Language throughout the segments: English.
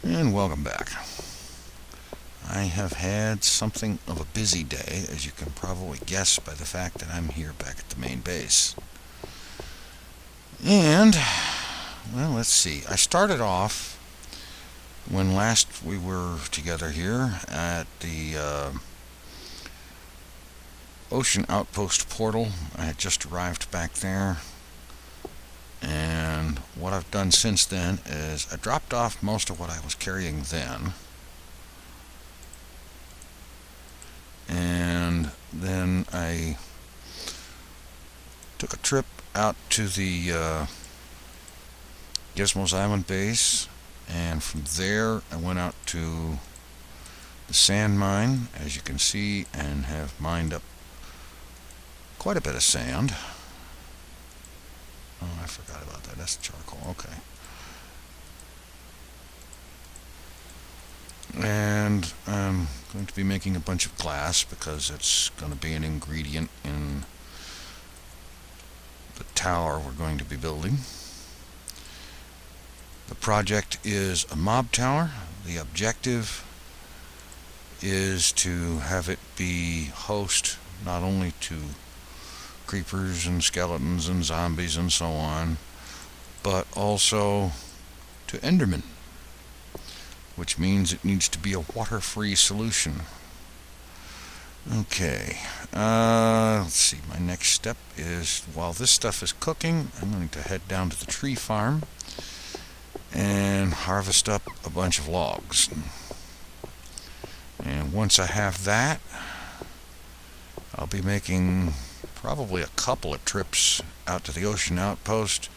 And welcome back. I have had something of a busy day, as you can probably guess by the fact that I'm here back at the main base. And, well, let's see. I started off when last we were together here at the Ocean Outpost portal. I had just arrived back there. And what I've done since then is I dropped off most of what I was carrying then. And then I took a trip out to the Gizmos Island base, and from there I went out to the sand mine, as you can see, and have mined up quite a bit of sand. Oh, I forgot about that. That's charcoal. Okay. And I'm going to be making a bunch of glass because it's going to be an ingredient in the tower we're going to be building. The project is a mob tower. The objective is to have it be host not only to creepers and skeletons and zombies and so on, but also to Endermen, which means it needs to be a water-free solution. Okay, let's see, my next step is, while this stuff is cooking, I'm going to head down to the tree farm and harvest up a bunch of logs. And once I have that, I'll be making probably a couple of trips out to the Ocean Outpost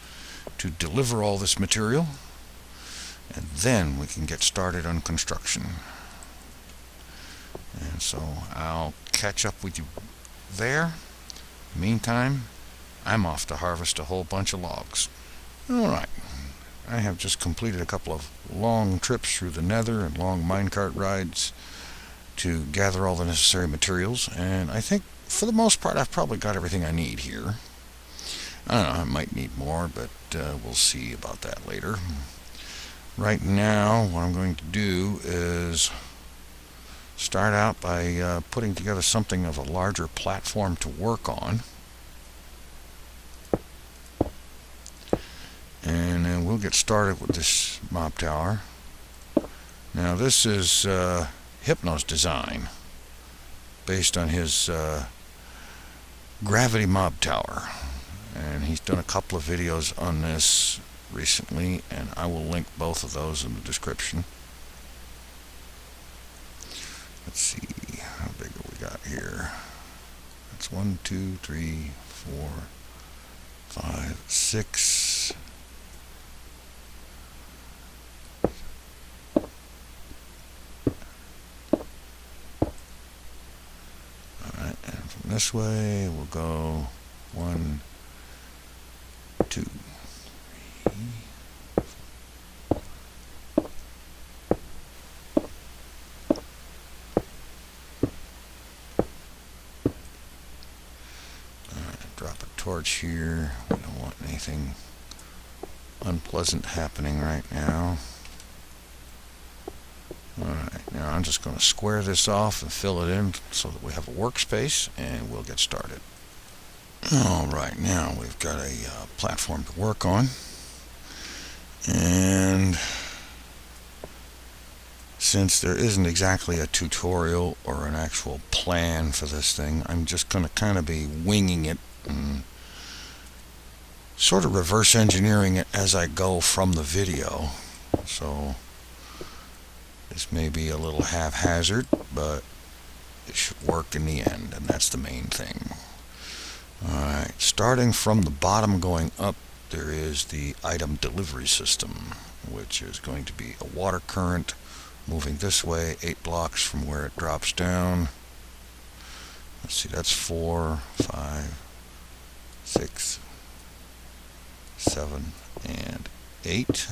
to deliver all this material, and then we can get started on construction. And so I'll catch up with you there. Meantime, I'm off to harvest a whole bunch of logs. Alright, I have just completed a couple of long trips through the Nether and long minecart rides to gather all the necessary materials, and I think for the most part I've probably got everything I need here. I don't know, I might need more, but we'll see about that later. Right now, what I'm going to do is start out by putting together something of a larger platform to work on. And then we'll get started with this mob tower. Now this is Hypno's design, based on his gravity mob tower. And he's done a couple of videos on this recently, and I will link both of those in the description. Let's see, how big have we got here? That's 1, 2, 3, 4, 5, 6. Alright, and from this way we'll go 1, 2, 3. Drop a torch here. We don't want anything unpleasant happening right now. Alright, now I'm just going to square this off and fill it in so that we have a workspace, and we'll get started. Alright, now we've got a platform to work on, and since there isn't exactly a tutorial or an actual plan for this thing, I'm just going to kind of be winging it and sort of reverse engineering it as I go from the video. So this may be a little haphazard, but it should work in the end, and that's the main thing. Alright, starting from the bottom going up, there is the item delivery system, which is going to be a water current moving this way 8 blocks from where it drops down. Let's see, that's 4, 5, 6, 7, and 8.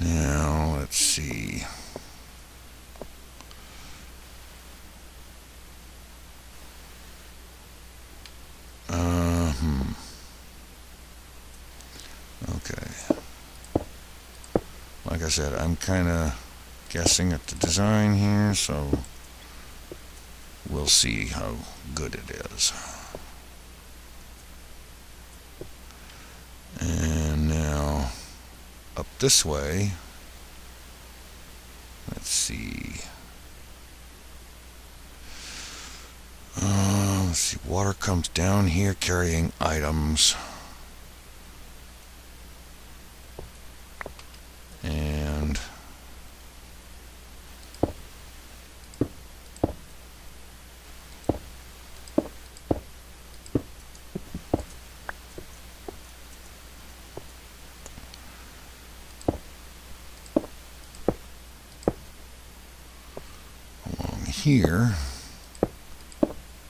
Now, let's see. I said, I'm kind of guessing at the design here, so we'll see how good it is. And now up this way, let's see. Let's see, water comes down here carrying items. And along here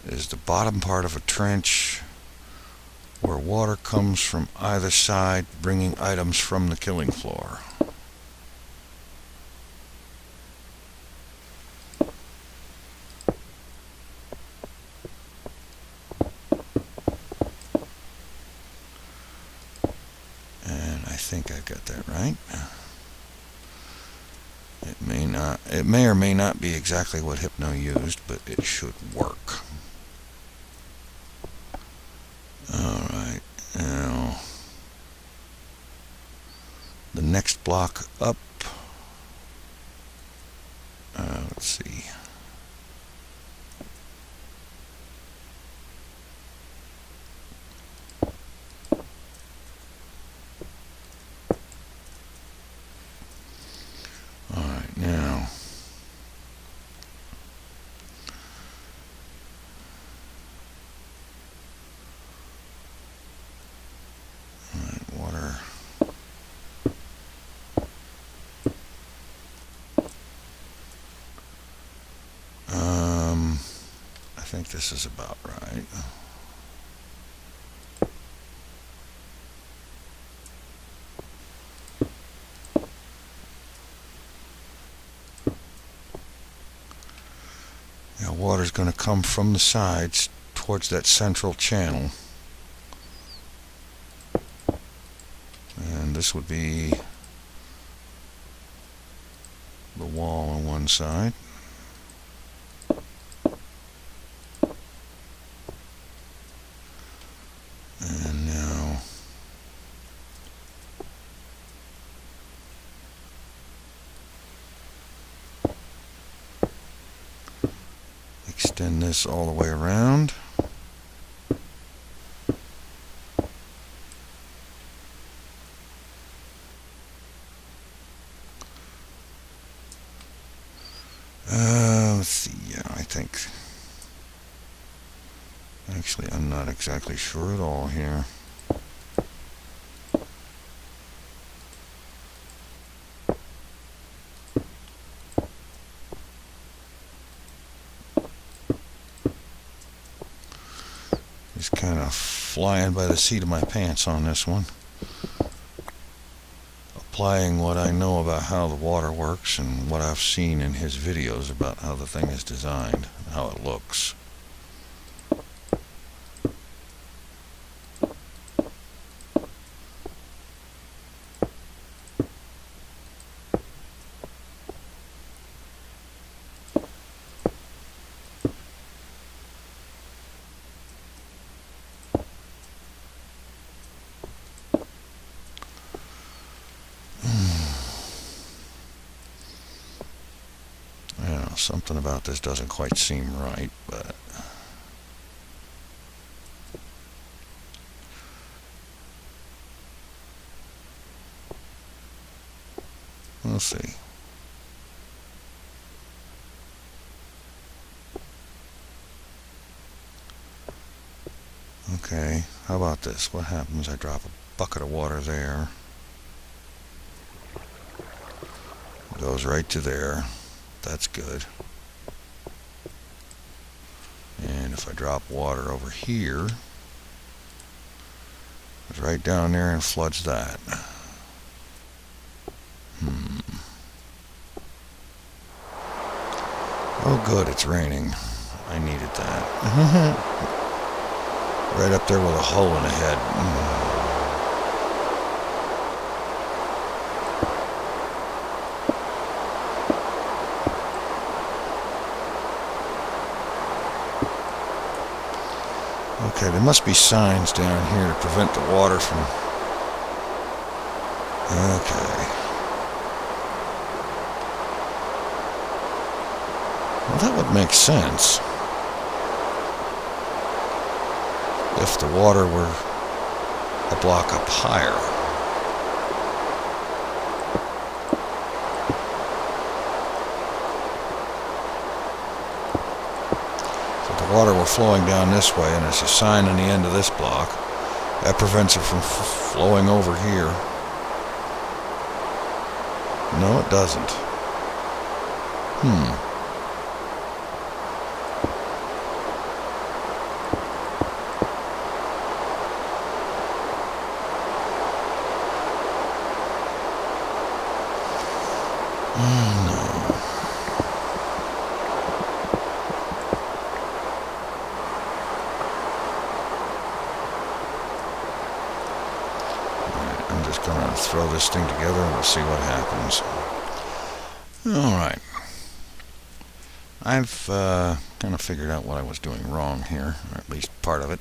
is the bottom part of a trench where water comes from either side, bringing items from the killing floor. And I think I got that right. It may or may not be exactly what Hypno used, but it should work. Alright, now the next block up, let's see. Alright, now water. I think this is about right. Now water's going to come from the sides towards that central channel. And this would be the wall on one side. And now extend this all the way around. Let's see, yeah, I think. Actually, I'm not exactly sure at all here. Just kind of flying by the seat of my pants on this one. Applying what I know about how the water works and what I've seen in his videos about how the thing is designed, how it looks. Something about this doesn't quite seem right, but we'll see. Okay, how about this? What happens? I drop a bucket of water there. It goes right to there. That's good. And if I drop water over here, it's right down there and floods that. Oh good, it's raining. I needed that. Right up there with a hole in the head. Okay, there must be signs down here to prevent the water from... Okay. Well, that would make sense if the water were a block up higher. So if the water were flowing down this way and there's a sign on the end of this block, that prevents it from flowing over here. No, it doesn't. Throw this thing together and we'll see what happens. Alright. I've kind of figured out what I was doing wrong here, or at least part of it.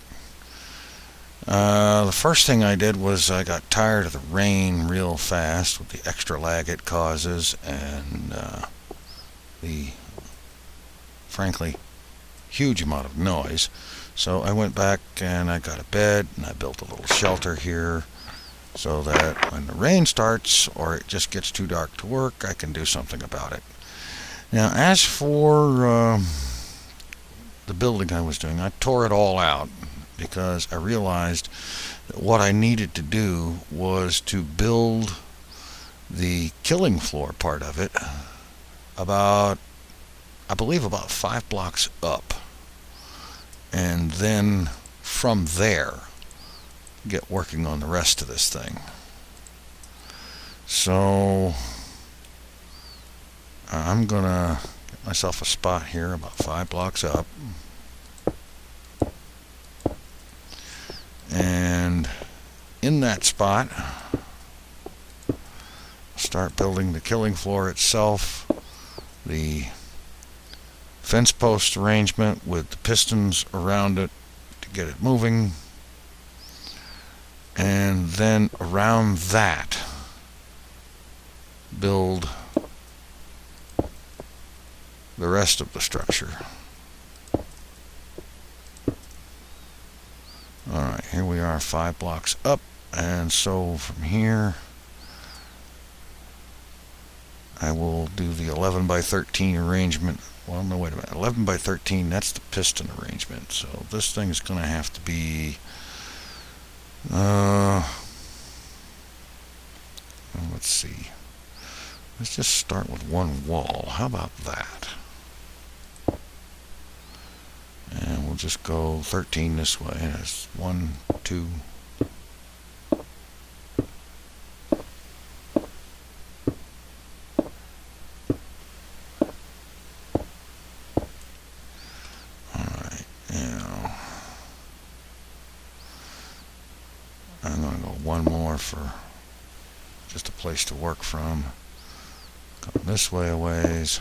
The first thing I did was I got tired of the rain real fast with the extra lag it causes and the, frankly, huge amount of noise. So I went back and I got a bed and I built a little shelter here, so that when the rain starts or it just gets too dark to work, I can do something about it. Now, as for the building I was doing, I tore it all out because I realized that what I needed to do was to build the killing floor part of it about, I believe, about 5 blocks up. And then from there, get working on the rest of this thing. So I'm gonna get myself a spot here about 5 blocks up, and in that spot start building the killing floor itself, the fence post arrangement with the pistons around it to get it moving. And then around that, build the rest of the structure. Alright, here we are 5 blocks up, and so from here I will do the 11 by 13 arrangement. Well, no, wait a minute. 11 by 13, that's the piston arrangement. So this thing is going to have to be let's see. Let's just start with one wall. How about that? And we'll just go 13 this way. That's 1, 2. Alright, now I'm going to go one more for just a place to work from. Come this way a ways.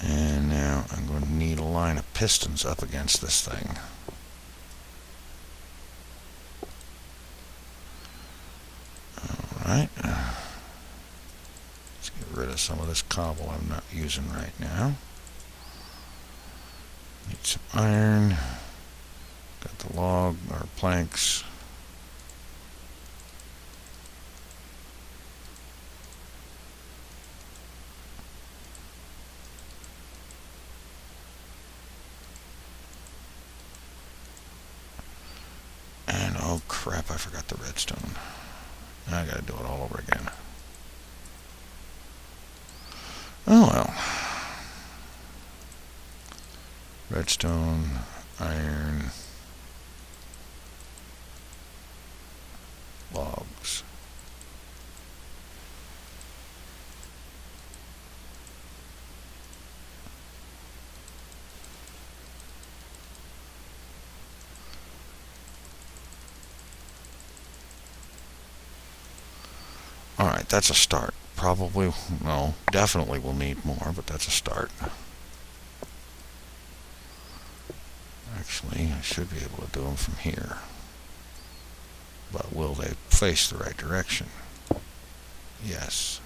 And now I'm going to need a line of pistons up against this thing. Alright. Let's get rid of some of this cobble I'm not using right now. Need some iron. Got the log or planks. And oh crap, I forgot the redstone. I gotta do it all over again. Oh well. Redstone, iron, logs. Alright, that's a start. Probably, no, definitely we'll need more, but that's a start. Actually, I should be able to do them from here. But will they face the right direction? Yes.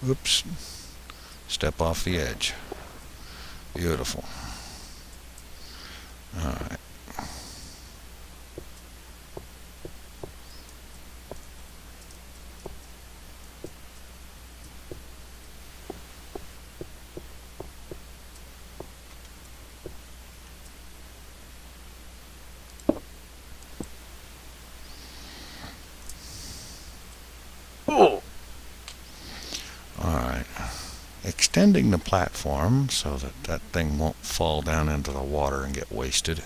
Oops. Step off the edge. Beautiful. Alright. Alright. Extending the platform so that that thing won't fall down into the water and get wasted.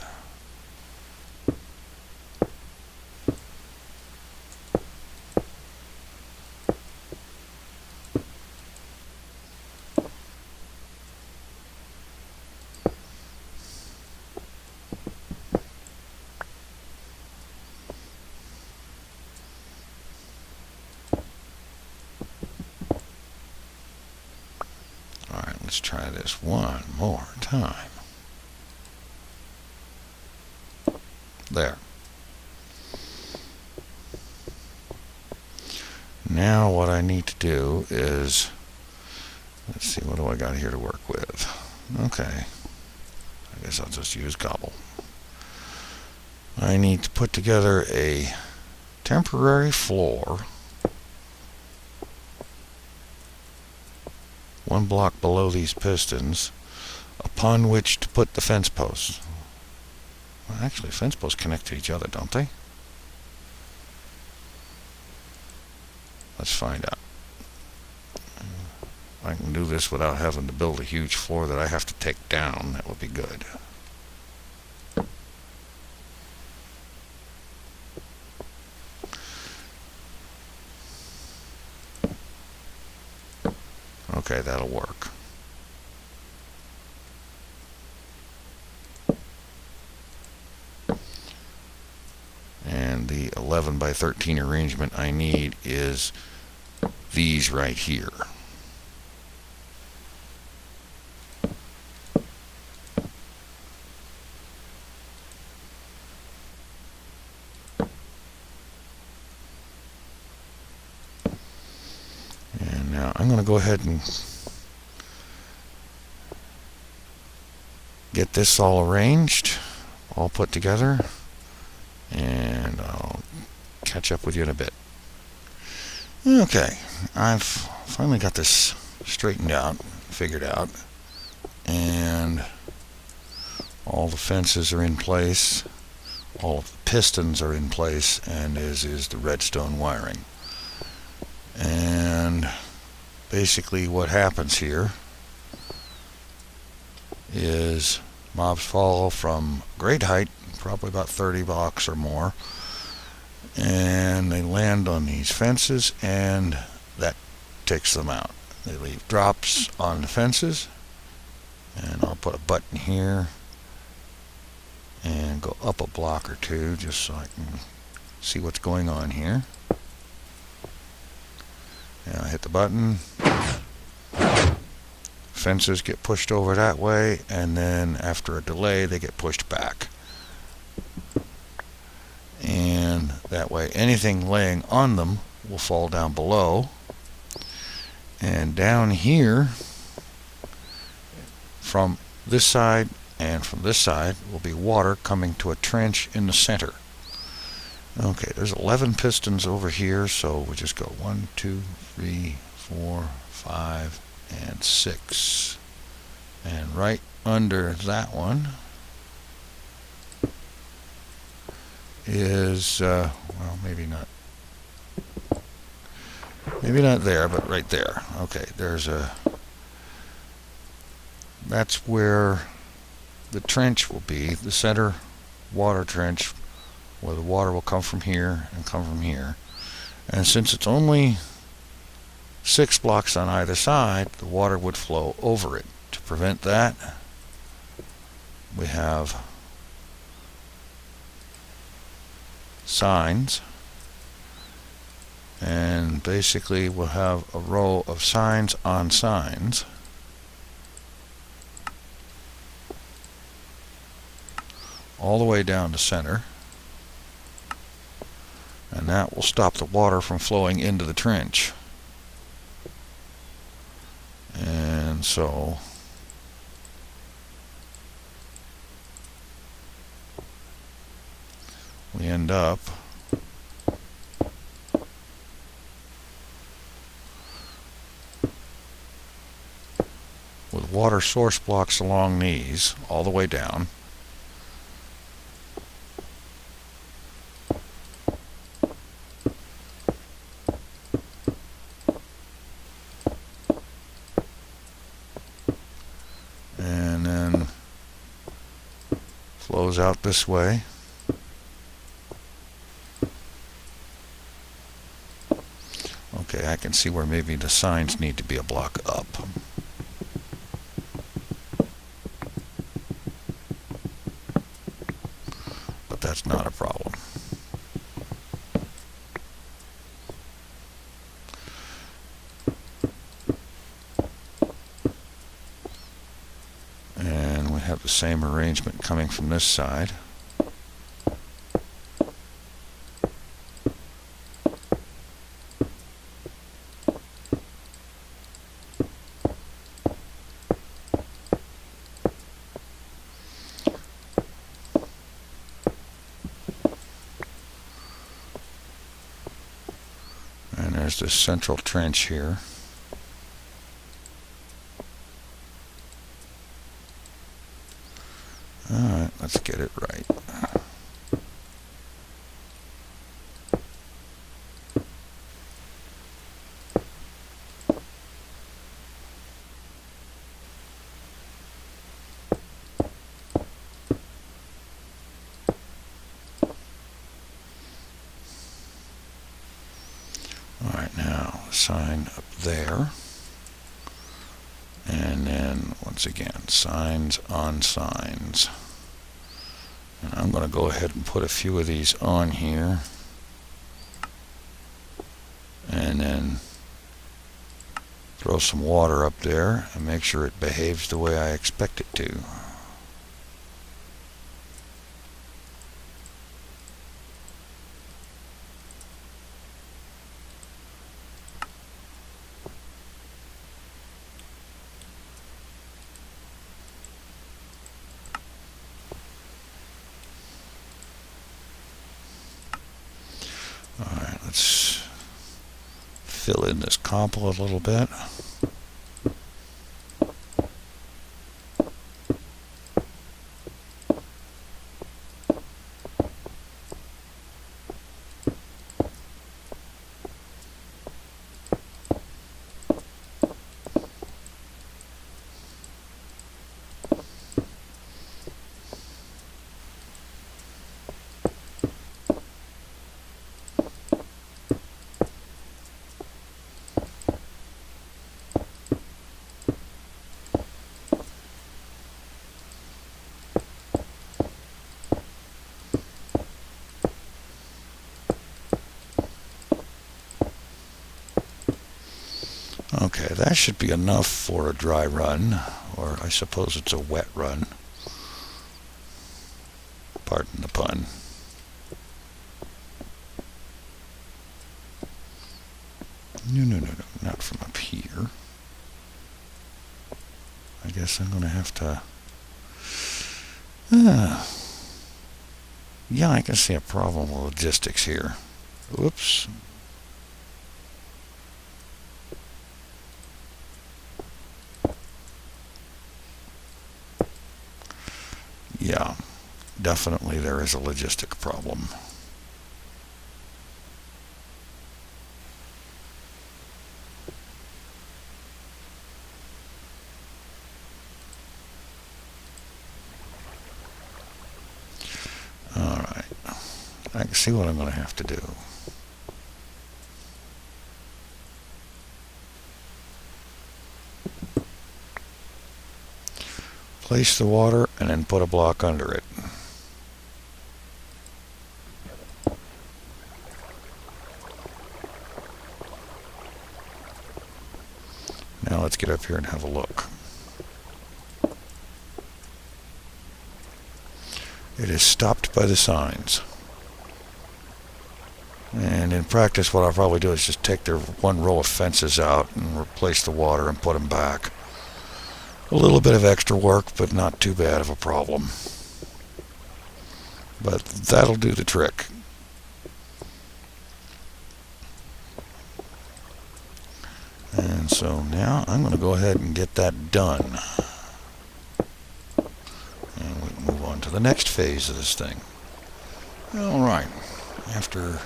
Let's try this one more time. There. Now what I need to do is, let's see, what do I got here to work with? Okay. I guess I'll just use gobble. I need to put together a temporary floor one block below these pistons, upon which to put the fence posts. Well, actually, fence posts connect to each other, don't they? Let's find out. I can do this without having to build a huge floor that I have to take down. That would be good. Okay, that'll work. And the 11 by 13 arrangement I need is these right here. And now I'm going to go ahead and get this all arranged, all put together, and I'll catch up with you in a bit. Okay, I've finally got this straightened out, figured out, and all the fences are in place, all of the pistons are in place, and as is the redstone wiring. And basically what happens here is mobs fall from great height, probably about 30 blocks or more, and they land on these fences, and that takes them out. They leave drops on the fences, and I'll put a button here and go up a block or two just so I can see what's going on here. And I hit the button, fences get pushed over that way, and then after a delay they get pushed back. And that way anything laying on them will fall down below. And down here, from this side and from this side, will be water coming to a trench in the center. Okay, there's 11 pistons over here, so we'll just go 1, 2, 3, 4, 5, and 6. And right under that one is, well, maybe not there, but right there. Okay, that's where the trench will be, the center water trench, where the water will come from here and come from here. And since it's only 6 blocks on either side, the water would flow over it. To prevent that, we have signs, and basically we'll have a row of signs on signs, all the way down to center, and that will stop the water from flowing into the trench. And so we end up with water source blocks along these all the way down. And then flows out this way. Okay, I can see where maybe the signs need to be a block up. But that's not a problem. And we have the same arrangement coming from this side. And there's this central trench here. Alright, let's get it right. Alright, now sign up there. And then, once again, signs on signs. And I'm going to go ahead and put a few of these on here. And then throw some water up there and make sure it behaves the way I expect it to. Alright, let's fill in this cobble a little bit. Okay, that should be enough for a dry run, or I suppose it's a wet run. Pardon the pun. No, not from up here. I guess I'm going to have to... yeah, I can see a problem with logistics here. Whoops. Yeah, definitely there is a logistic problem. Alright, I can see what I'm going to have to do. place the water, and then put a block under it. Now let's get up here and have a look. It is stopped by the signs. And in practice, what I'll probably do is just take their one row of fences out and replace the water and put them back. A little bit of extra work, but not too bad of a problem. But that'll do the trick. And so now I'm going to go ahead and get that done. And we move on to the next phase of this thing. Alright, after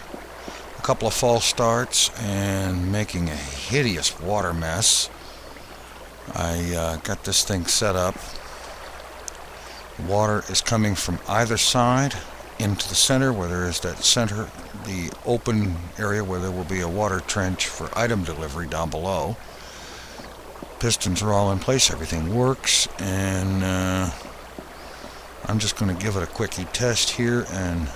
a couple of false starts and making a hideous water mess, I got this thing set up. Water is coming from either side into the center, where there is that center, the open area where there will be a water trench for item delivery down below. Pistons are all in place, everything works, and I'm just going to give it a quickie test here and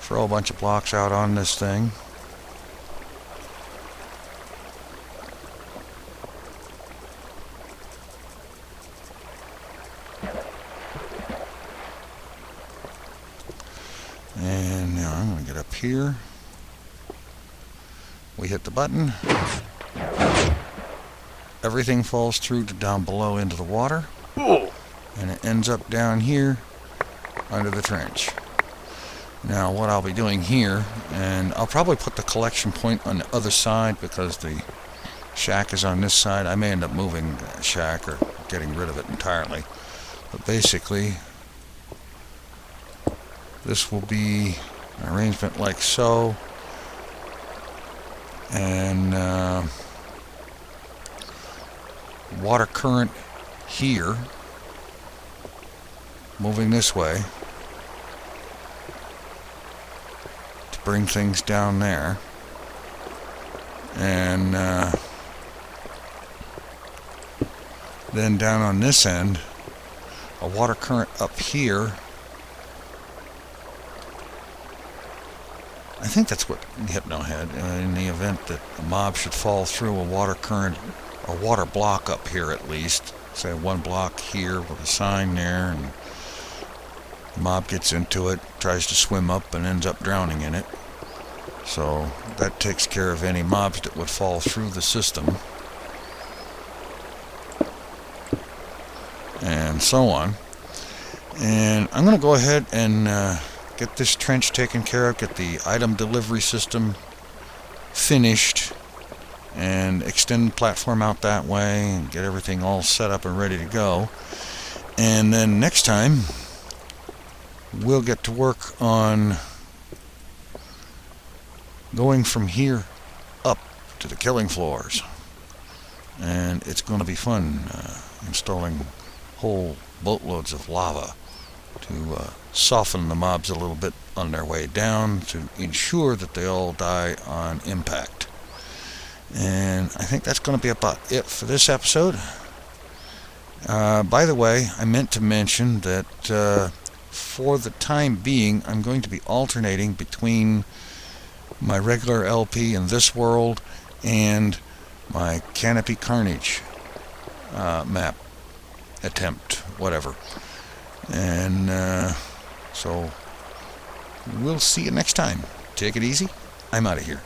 throw a bunch of blocks out on this thing. And now I'm going to get up here. We hit the button. Everything falls through to down below into the water. And it ends up down here under the trench. Now what I'll be doing here, and I'll probably put the collection point on the other side because the shack is on this side. I may end up moving the shack or getting rid of it entirely. But basically, this will be an arrangement like so, and water current here moving this way to bring things down there, and then down on this end a water current up here. I think that's what Hypno had, in the event that a mob should fall through a water current or water block up here at least. Say one block here with a sign there, and the mob gets into it, tries to swim up and ends up drowning in it. So that takes care of any mobs that would fall through the system. And so on. And I'm going to go ahead and get this trench taken care of, get the item delivery system finished, and extend the platform out that way, and get everything all set up and ready to go. And then next time, we'll get to work on going from here up to the killing floors. And it's going to be fun installing whole boatloads of lava to soften the mobs a little bit on their way down, to ensure that they all die on impact. And I think that's going to be about it for this episode. By the way, I meant to mention that for the time being, I'm going to be alternating between my regular LP in this world and my Canopy Carnage map attempt, whatever. And so we'll see you next time. Take it easy. I'm out of here.